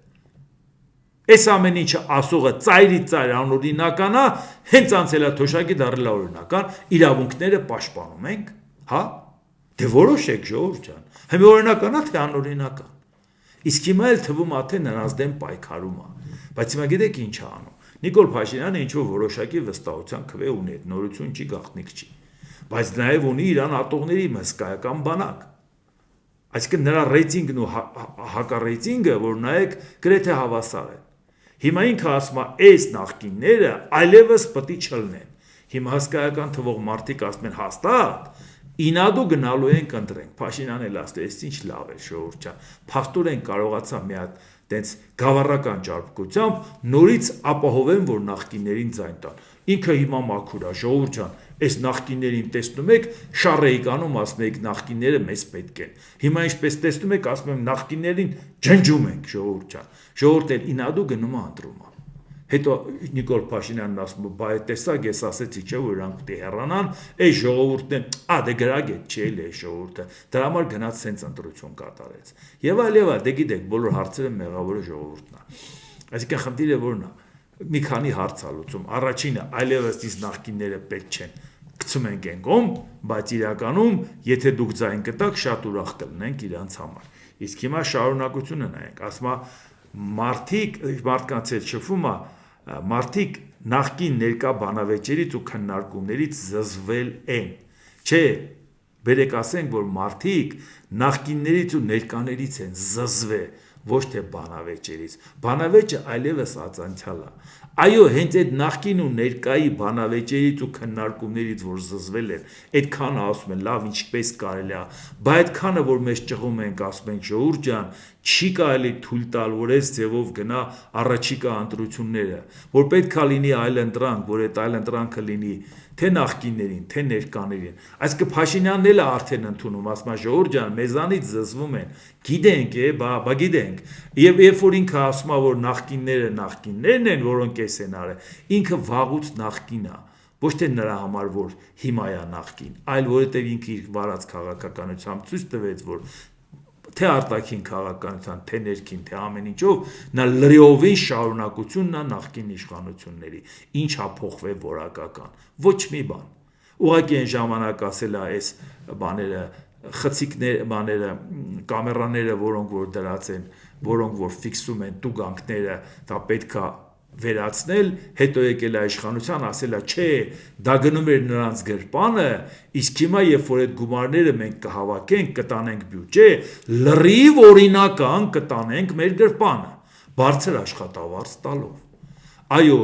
Այս ամեն ինչը ասողը ծայրից ծայր անօրինական է, հենց անցելա թոշակի դառել օրինական, իրավունքները պաշտպանում ենք, հա։ Դե որոշեք ժողովուրդ ջան, հիմա օրինական է թե անօրինական։ Իսկ հիմա էլ թվում է թե նրանց դեմ պայքարում է, բայց հիմա գիտեք ինչ է անում։ Նիկոլ Փաշինյանը ինչ որ որոշակի վստահության քվե ունի, այդ նորություն չի, գաղտնիք չի, բայց նաև ունի իրան ատողների հսկայական բանակ։ Այսինքն նրա ռեյտինգն ու հակառեյտինգը, որ նայեք, գրեթե հավասար է։ Հիմա ինքը ասում է, այս նախկինները այլևս պետք է չլինեն։ Հիմա հսկայական թվող մարդիկ ասում են հաստատ, ինադու գնալու ենք ընտրենք։ Փաշինյանն էլ ասել է, ինչ լավ է ժողովուրդ ջան։ Փաստորեն կարողացա մի հատ տենց գավառական ճարպկությամբ նորից ապահովեն, որ նախկիններին ձայն տան։ Ինքը հիմա մաքուր է, ժողովուրդ ջան, այս նախկիններին տեսնում եք, շարեիկանում ասում եք նախկինները մեզ պետք են։ Հիմա ինչպես տեսնում եք, ասում եմ նախկիններին ջնջում ենք, ժողովուրդ ջան։ Ժողովուրդն էլ ինադու գնում է ընտրում։ Հետո Նիկոլ Փաշինյանն ասում է, բայ տեսակ ես ասեցի, չէ՞ որ իրանք պետք է հեռանան, այս ժողովուրդն է, դե գրագետ չի էլի այս ժողովուրդը, դրա համար գնաց սենց ընտրություն կատարեց։ Եվ այլ, դե գիտեք, բոլոր հարցերը մեղավորը ժողովուրդն է։ Այսինքն խնդիրը որն է, մի քանի հարց է լուծում։ Առաջինը, այլևս these նախկինները պետք չեն, գցում ենք ենգում, բայց իրականում, եթե դուք ձայն կտաք, շատ ուրախ կլինենք իրանց համար։ Իսկ հիմա շարունակությունը նայենք, ասում է մարդիկ, մարդկանց հետ շփվում է, մարդիկ նախկին ներկա բանավեճերից ու քննարկումներից զզվել են։ Չէ, բերեք ասենք, որ մարդիկ նախկիններից ու ներկաներից են զզվել, ոչ թե բանավեճերից։ Բանավեճը այլևս ածանցյալ է։ Այո, հենց այդ նախկին ու ներկայի բանավեճերից ու քննարկումներից, որ զզվել են, այդքանը ասում են, լավ, ինչպես կարելի է, բայց այդքանը, որ մեզ ճղում ենք, ասում ենք, ժողովուրդ ջան, չի կարելի թույլ տալ, որ այս ձևով գնա առաջիկա ընտրությունները, որ պետք է լինի այլընտրանք, որ այդ այլընտրանքը լինի թե նախկիններին, թե ներկաներին։ Այսինքն Փաշինյանն էլ է արդեն ընդունում, ասում է ժողովուրդ ջան, մեզանից զզվում են, գիտենք, բա գիտենք։ Եվ երբ որ ինքը ասում է, որ նախկիններն են, որոնք էս են արել, ինքը վաղուց նախկին է։ Ոչ թե նրա համար, որ հիմա է նախկին, այլ որովհետև ինքը իր վարած քաղաքականությամբ ցույց տվեց, որ թե արտաքին քաղաքականության, թե ներքին, թե ամեն ինչով նա լրիովին շարունակությունն է նախկին իշխանությունների, ինչա փոխվել որակական, ոչ մի բան։ Ուղղակի այն ժամանակ ասել է այս բաները, խցիկներ, կամերաները, որոնք որ դրած են, որոնք որ ֆիքսում են տուգանքները, դա պետքա վերացնել, հետո եկել է իշխանության, ասել է, չէ, դա գնում էր նրանց գրպանը, իսկ հիմա երբ որ այդ գումարները մենք կհավաքենք, կտանենք բյուջե, լրիվ օրինական կտանենք մեր գրպանը, բարձր աշխատավարձ տալով։ Այո,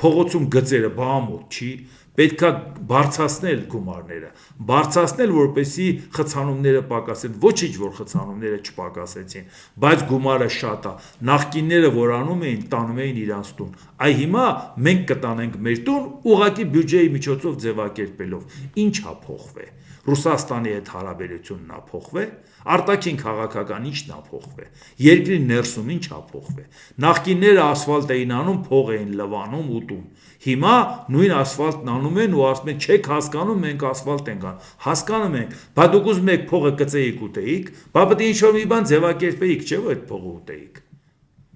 փողոցում գծերը բամոտ չի, պետքա բարձրացնել գումարները, բարձրացնել, որպեսզի խցանումները պակասեն, ոչինչ որ խցանումները չպակասեցին, բայց գումարը շատ է, նախկինները որ անում էին, տանում էին իրանց տուն, այ հիմա մենք կտանենք մեր տուն, ուղղակի բյուջեի միջոցով ձևակերպելով, ինչ է փոխվել։ Ռուսաստանի հետ հարաբերությունն է փոխվել, արտաքին քաղաքական ինչն է փոխվել, երկրի ներսում ինչ է փոխվել։ Նախկինները ասֆալտ էին անում, փող էին լվանում ուտում։ Հիմա նույն ասֆալտն անում են ու ասում են, չեք հասկանում, մենք ասֆալտ ենք անում։ Հասկանում ենք, բա դուք ուզում եք փողը գծեիք ուտեիք, բա պետք է ինչ-որ մի բան ձևակերպեիք, չէ՞ որ այդ փողը ուտեիք։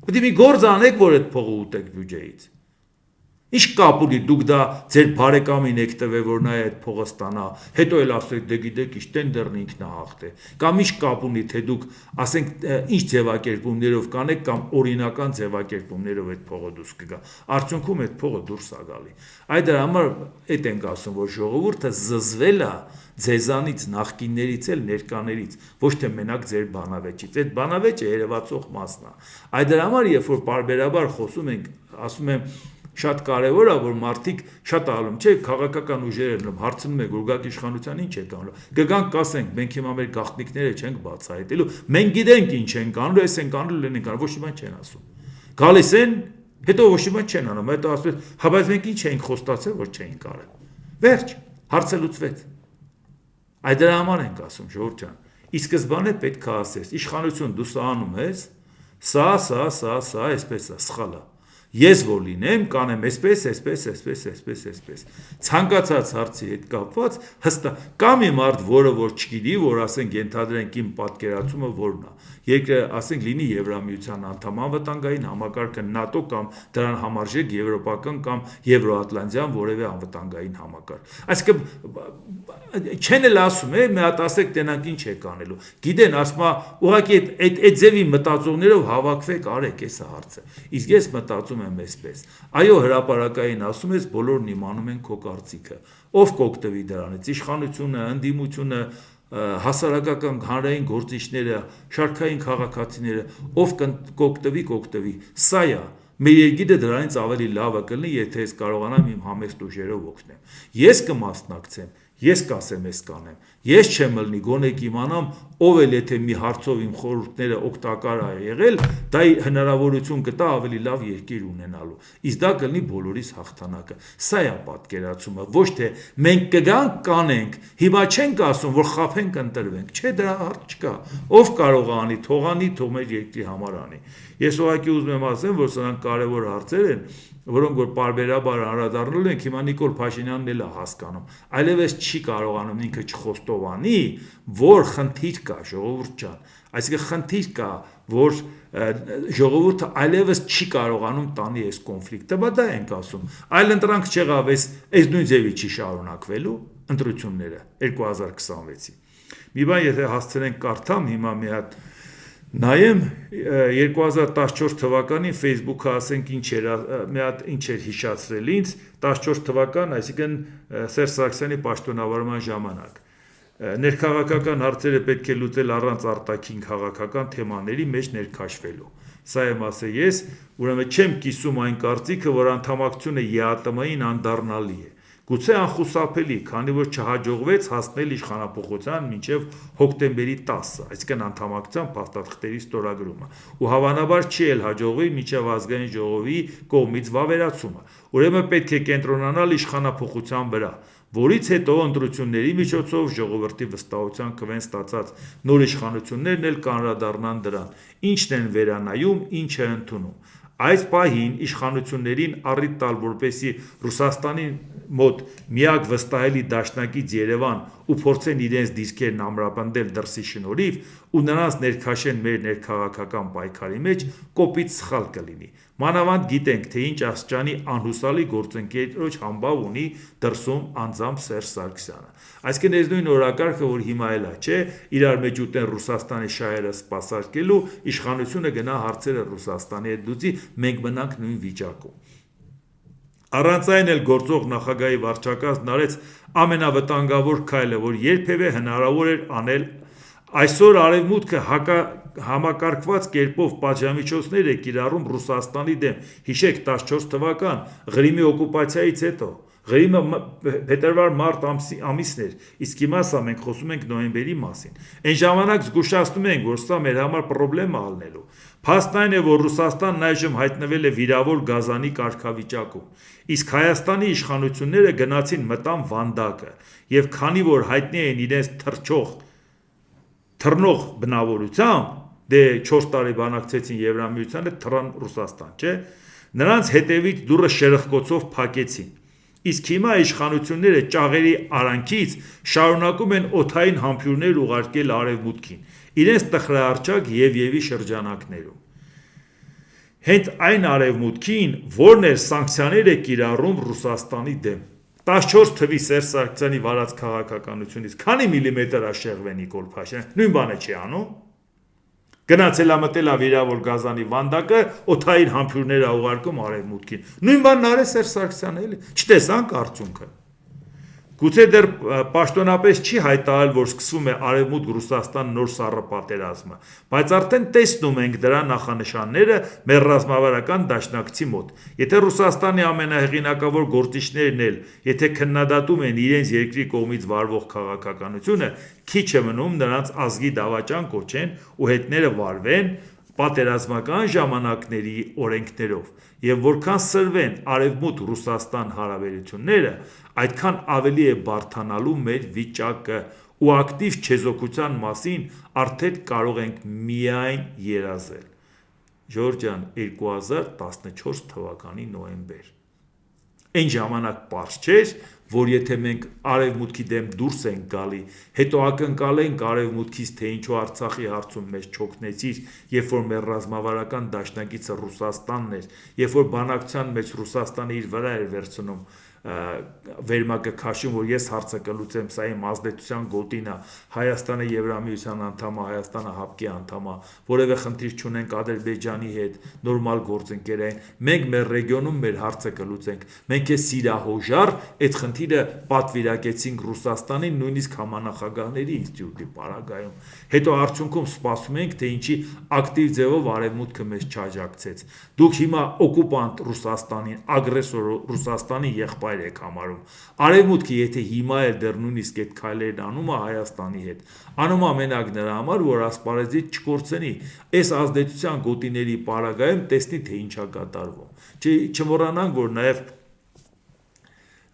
Պետք է մի գործ անեք, որ այդ փողը ուտեք բյուջեից։ Ինչ կապ ունի, դուք դա ձեր բարեկամին եք տվել, որ նա այդ փողը ստանա, հետո էլ ասեք, դե գիտեք, ինչ տենդերն ինքն է հաղթել։ Կամ ինչ կապ ունի, թե դուք ասենք ինչ ձևակերպումներով կանեք կամ օրինական ձևակերպումներով այդ փողը դուրս կգա։ Արդյունքում այդ փողը դուրս է գալի։ Այդ դրա համար այդ ենք ասում, որ ժողովուրդը զզվել է ձեզանից, նախկիններից էլ ներկաներից, ոչ թե մենակ ձեր բանավեճից։ Այդ բանավեճը երևացող մասն է։ Այդ դրա համար, երբ որ պարբերաբար խոսում ենք, ասում եմ շատ կարևոր է, որ մարդիկ շատ ալում, չէ, քաղաքական ուժերը հարցնում եք, որ գաք իշխանության ինչ եք անում։ Կգանք կասենք, մենք հիմա մեր գաղտնիքները չենք բացահայտելու, մենք գիտենք ինչ ենք անում, այս ենք անում, լեն ենք անում, ոչ մի բան չեն ասում։ Գալիս են, հետո ոչ մի բան չեն անում, հետո ասում են, հա բայց մենք ինչ էինք խոստացել, որ չէինք արել։ Վերջ, հարցը լուծվեց։ Այդ դրա համար ենք ասում, ժողովուրդ ջան։ Ի սկզբանե պետք է ասես, իշխանություն դու սա անում ես, սա, այսպես է, սխալ է։ Ես որ լինեմ, կանեմ այսպես։ Ցանկացած հարցի հետ կապված հստակ կա մի մարդ, որը որ չգիտի, որ ասենք ենթադրենք իմ պատկերացումը որն է։ Երկրը ասենք լինի Եվրամիության անդամ, անվտանգային համակարգը ՆԱՏՕ կամ դրան համարժեք եվրոպական կամ եվրոատլանտյան որևէ անվտանգային համակարգ։ Այսինքն չեն էլ ասում, մի հատ ասեք տենանք ինչ եք անելու։ Գիտեն, ասում է, ուղղակի այդ ձևի մտածողներով հավաքվեք, արեք, էս է հարցը։ Իսկ ես մտածում եմ այսպես։ Այո, հրապարակային ասում ես, բոլորն իմանում են քո կարծիքը։ Ով կօգտվի դրանից, իշխանությունը, ընդդիմությունը, հասարակական հանրային գործիչները, շարքային քաղաքացիները, ով կօգտվի, սա է։ Մեր երկիրը դրանից ավելի լավը կլինի, եթե ես կարողանամ իմ համեստ ուժերով օգնեմ։ Ես կմասնակցեմ, ես կասեմ, ես կանեմ։ Ես չեմ ելնի, գոնե կիմանամ, ով էլ եթե մի հարցով իմ խորհուրդները օգտակար է եղել, դա հնարավորություն կտա ավելի լավ երկիր ունենալու։ Իսկ դա կլինի բոլորիս հաղթանակը։ Սա է պատկերացումը, ոչ թե մենք կգանք կանենք, հիմա չենք ասում, որ խաբենք, ընտրվենք։ Չէ, դրա հարց չկա։ Ով կարող է անի, թող անի, թող մեր երկրի համար անի։ Ես ուղղակի ուզում եմ ասեմ, որ սրանք կարևոր հարցեր են, որոնք որ պարբերաբար անդրադառնալու ենք, հիմա Նիկոլ Փաշինյանն էլ է հասկանում։ Այլևս չի կարողանում ինքը չխոստովանի, որ խնդիր կա, ժողովուրդ ջան։ Այսինքն խնդիր կա, որ ժողովուրդը այլևս չի կարողանում տանի այս կոնֆլիկտը, բա դա ենք ասում։ Այլ ընտրանք չեղավ, այս նույն ձևի չի շարունակվելու ընտրությունները 2026-ի։ Մի բան եթե հասցնենք կարդամ հիմա մի հատ Նայեմ 2014 թվականին Facebook-ը ասենք ինչ էր հիշացրել ինձ 14 թվական, այսինքն Սերժ Սարգսյանի պաշտոնավարման ժամանակ ներքաղաքական հարցերը պետք է լուծել առանց արտաքին քաղաքական թեմաների մեջ ներքաշվելու։ Սա եմ ասել ես, ուրեմն չեմ կիսում այն կարծիքը, որ անդամակցությունը ԵԱՏՄ-ին անդառնալի է։ Գուցե անխուսափելի, քանի որ չհաջողվեց հասնել իշխանափոխության մինչև հոկտեմբերի 10-ը, այսինքն անդամակցության փաստաթղթերի ստորագրումը, ու հավանաբար չի էլ հաջողվի մինչև ազգային ժողովի կողմից վավերացումը։ Ուրեմն պետք է կենտրոնանալ իշխանափոխության վրա, որից հետո ընտրությունների միջոցով ժողովրդի վստահության կվեն ստացած նոր իշխանություններն էլ կանրադառնան դրան, ինչն են վերանայում, ինչ է ընդունում։ Այս պահին իշխանություններին առիթ տալ, որպեսզի Ռուսաստանի մոտ միակ վստահելի դաշնակից Երևան ու փորձեն իրենց դիրքերն ամրապնդել դրսի շնորհիվ ու նրանց ներքաշեն մեր ներքաղաքական պայքարի մեջ, կոպիտ սխալ կլինի։ Մանավանդ գիտենք, թե ինչ աստիճանի անհուսալի գործընկերոջ համբավ ունի դրսում անձամբ Սերժ Սարգսյանը։ Այսինքն այս նույն օրակարգը, որ հիմա էլ է, չէ, իրար մեջ ուտեն Ռուսաստանի շահերը սպասարկելու, իշխանությունը գնա հարցերը Ռուսաստանի հետ լուծի, մենք մնանք նույն վիճակում։ Առանց այն էլ գործող նախագահի վարչակազմն արեց ամենավտանգավոր քայլը, որ երբևէ հնարավոր էր անել։ Այսօր Արևմուտքը համակարգված կերպով պատժամիջոցներ է կիրառում Ռուսաստանի դեմ։ Հիշեք 14 թվական Ղրիմի օկուպացիայից հետո։ Ղրիմը փետրվար-մարտ ամիսն էր, իսկ հիմա սա մենք խոսում ենք նոյեմբերի մասին։ Այն ժամանակ զգուշացնում ենք, որ սա մեր համար պրոբլեմ է ալնելու։ Փաստն այն է, որ Ռուսաստանն այժմ հայտնվել է վիրավոր գազանի կարգավիճակում, իսկ Հայաստանի իշխանությունները գնացին մտան վանդակը, եւ քանի որ հայտնի են իրենց թռնող բնավորությամբ, դե 4 տարի բանակցեցին Եվրամիությանը, թռան Ռուսաստան, չէ՞։ Նրանց հետևից դուռը շրխկոցով փակեցին։ Իսկ հիմա իշխանությունները ճաղերի արանքից շարունակում են օդային համբույրներ ուղարկել Արևմուտքին, իրենց տխրահարճակ Եվի շրջանակներում։ Հենց այն Արևմուտքին, որն էր սանկցիաներ է կիրառում Ռուսաստանի դեմ։ 14 թվականի Սերժ Սարգսյանի վարած քաղաքականությունից քանի միլիմետր է Շեղվենի Նիկոլ Փաշինյանը, նույն բանը չի անում։ Գնացել է մտել է վիրավոր գազանի վանդակը, օդային համբույրներ է ուղարկում Արևմուտքին։ Նույն բանն արեց Սերժ Սարգսյանը, էլի։ Չտեսանք արդյունքը։ Գուցե դեռ պաշտոնապես չի հայտարարել, որ սկսվում է Արևմուտք-Ռուսաստան նոր սառը պատերազմը, բայց արդեն տեսնում ենք դրա նախանշանները մեր ռազմավարական դաշնակցի մոտ։ Եթե Ռուսաստանի ամենահեղինակավոր գործիչներն էլ, եթե քննադատում են իրենց երկրի կողմից վարվող քաղաքականությունը, քիչ է մնում նրանց ազգի դավաճան կոչեն ու հետները վարվեն պատերազմական ժամանակների օրենքներով, եւ որքան սրվեն Արևմուտք-Ռուսաստան հարաբերությունները, այդքան ավելի է բարդանալու մեր վիճակը ու ակտիվ չեզոքության մասին արդեն կարող ենք միայն երազել։ Ջորջան 2014 թվականի նոյեմբեր։ Այն ժամանակ պարզ չէր, որ եթե մենք Արևմուտքի դեմ դուրս ենք գալի, հետո ակնկալենք Արևմուտքից, թե ինչու Արցախի հարցում մեզ չօգնեցիր, երբ որ մեր ռազմավարական դաշնակիցը Ռուսաստանն էր, երբ որ բանակցության մեջ Ռուսաստանը իր վրա էր վերցնում վերմակը քաշում, որ ես հարցը կլուծեմ, սա իմ ազդեցության գոտին է, Հայաստանը Եվրամիության անդամ է, Հայաստանը ՀԱՊԿ-ի անդամ է, որևէ խնդիր չունենք Ադրբեջանի հետ, նորմալ գործընկերային, մենք մեր ռեգիոնում մեր հարցը կլուծենք, մենք է սիրահոժար այդ խնդիրը պատվիրակեցինք Ռուսաստանին, նույնիսկ համանախագահների ինստիտուտի պարագայում, հետո արդյունքում սպասում ենք, թե ինչի ակտիվ ձևով Արևմուտքը մեզ չաջակցեց։ Դուք հիմա օկուպանտ Ռուսաստանին, ագրեսոր Ռուսաստանի եղբայր եք համարում։ Արևմուտքը եթե հիմա էլ դեռ նույնիսկ այդ քայլերն անում է Հայաստանի հետ, անում ամենակ նրա համար, որ ասպարեզից չկորցնի, այս ազդեցության գոտիների պարագայում տեսնի, թե ինչ է կատարվում։ Չմոռանանք, որ նաև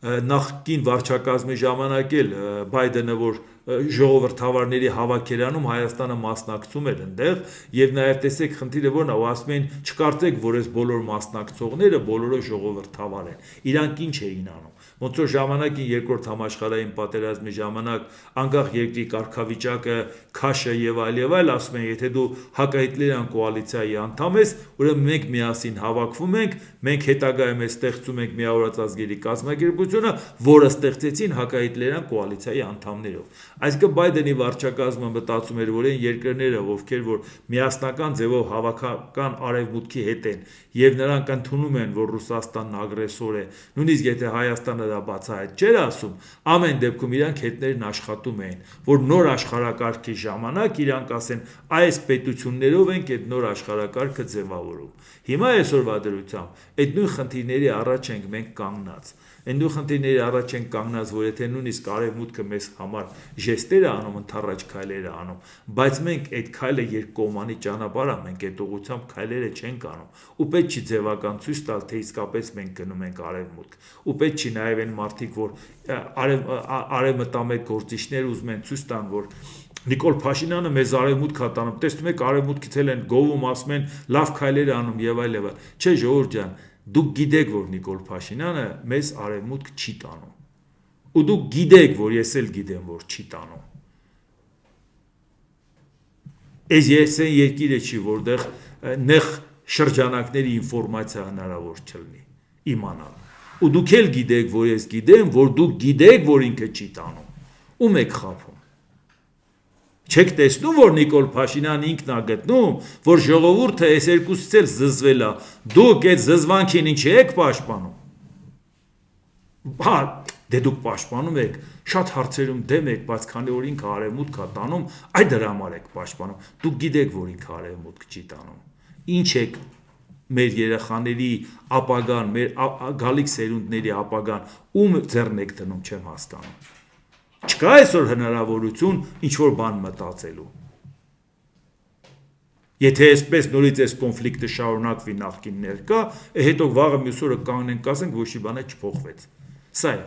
նախկին վարչակազմի ժամանակ էլ Բայդենը, որ ժողովրդավարների հավաքերանում Հայաստանը մասնակցում էր այնտեղ, եւ նաեւ տեսեք խնդիրը որն է, ու ասում են չկարծեք, որ այս բոլոր մասնակցողները բոլորը ժողովրդավար են։ Իրանք ինչ էին անում։ Ոնց որ ժամանակին երկրորդ համաշխարհային պատերազմի ժամանակ անկախ երկրի կարգավիճակը, քաշը եւ այլ, ասում են, եթե դու հակահիտլերյան կոալիցիայի անդամ ես, ուրեմն մենք միասին հավաքվում ենք, մենք հետագայում ստեղծում ենք միավորված ազգերի կազմակերպությունը, որը ստեղծեցին հակահիտլերյան կոալիցիայի անդամներով։ Այսինքն Բայդենի վարչակազմը մտածում էր, որ այն երկրները, ովքեր որ միասնական ձևով հավաքական արևմուտքի հետ են եւ նրանք ընդունում են, որ Ռուսաստանն ագրեսոր է, նույնիսկ եթե Հայաստանը դա բացահայտ չէր ասում, ամեն դեպքում իրանք հետներն աշխատում էին, որ նոր աշխարհակարգի ժամանակ իրանք ասեն, այս պետություններով ենք այդ նոր աշխարհակարգը ձևավորում։ Հիմա այսօրվա դրությամբ այդ նույն խնդիրների առաջ ենք մենք կանգնած։ Այն նույն խնդիրների առաջ ենք կանգնած, որ եթե նույնիսկ արևմուտքը մեզ համար ժեստեր է անում, ընդառաջ քայլեր է անում, բայց մենք այդ քայլը երկկողմանի ճանապարհ է, մենք այդ ուղղությամբ քայլերը չենք անում։ Ու պետք չի ձևական ցույց տալ, թե իսկապես մենք գնում ենք արևմուտք։ Ու պետք չի նաև այն մարդիկ, որ արևմտամետ գործիչներ ուզում են ցույց տան, որ Նիկոլ Փաշինյանը մեզ արևմուտք է տանում, տեսնում եք արևմուտքից էլ են գովում, ասում են լավ քայլեր անում եւ այլ եւ այլ։ Չէ, ժողովուրդ ջան, դուք գիտեք, որ Նիկոլ Փաշինյանը մեզ արևմուտք չի տանում։ Ու դուք գիտեք, որ ես էլ գիտեմ, որ չի տանում։ Այս ես այն երկիրը չի, որտեղ նեղ շրջանակների ինֆորմացիա հնարավոր չլինի իմանալ։ Ու դուք էլ գիտեք, որ ես գիտեմ, որ դուք գիտեք, որ ինքը չի տանում։ Ում եք խափում։ Չեք տեսնում, որ Նիկոլ Փաշինյանը ինքն է գտնում, որ ժողովուրդը այս երկուսից էլ զզվել է։ Դուք այդ զզվանքին ինչի եք պաշտպանում։ Հա, դե դուք պաշտպանում եք, շատ հարցերում դեմ եք, բայց քանի որ ինքը արևմուտք է տանում, այդ դրա համար եք պաշտպանում։ Դուք գիտեք, որ ինքը արևմուտք չի տանում։ Ինչ եք մեր երեխաների ապագան, մեր գալիք սերունդների ապագան ում ձեռն եք դնում, չեմ հասկանում։ Չկա այսօր հնարավորություն ինչ-որ բան մտածելու։ Եթե այսպես նորից այս կոնֆլիկտը շարունակվի նախկին ներկա, հետո վաղը մյուս օրը կանգնենք ասենք, ոչ մի բան չփոխվեց։ Սա է։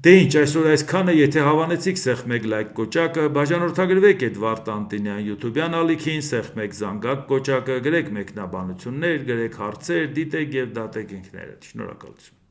Դե ինչ, այսօր այսքանը, եթե հավանեցիք, սեղմեք լայք կոճակը, բաժանորդագրվեք այդ Վարդ Անտոնյան YouTube-յան ալիքին, սեղմեք զանգակ կոճակը, գրեք մեկնաբանություններ, գրեք հարցեր, դիտեք եւ դատեք ինքներդ։ Շնորհակալություն։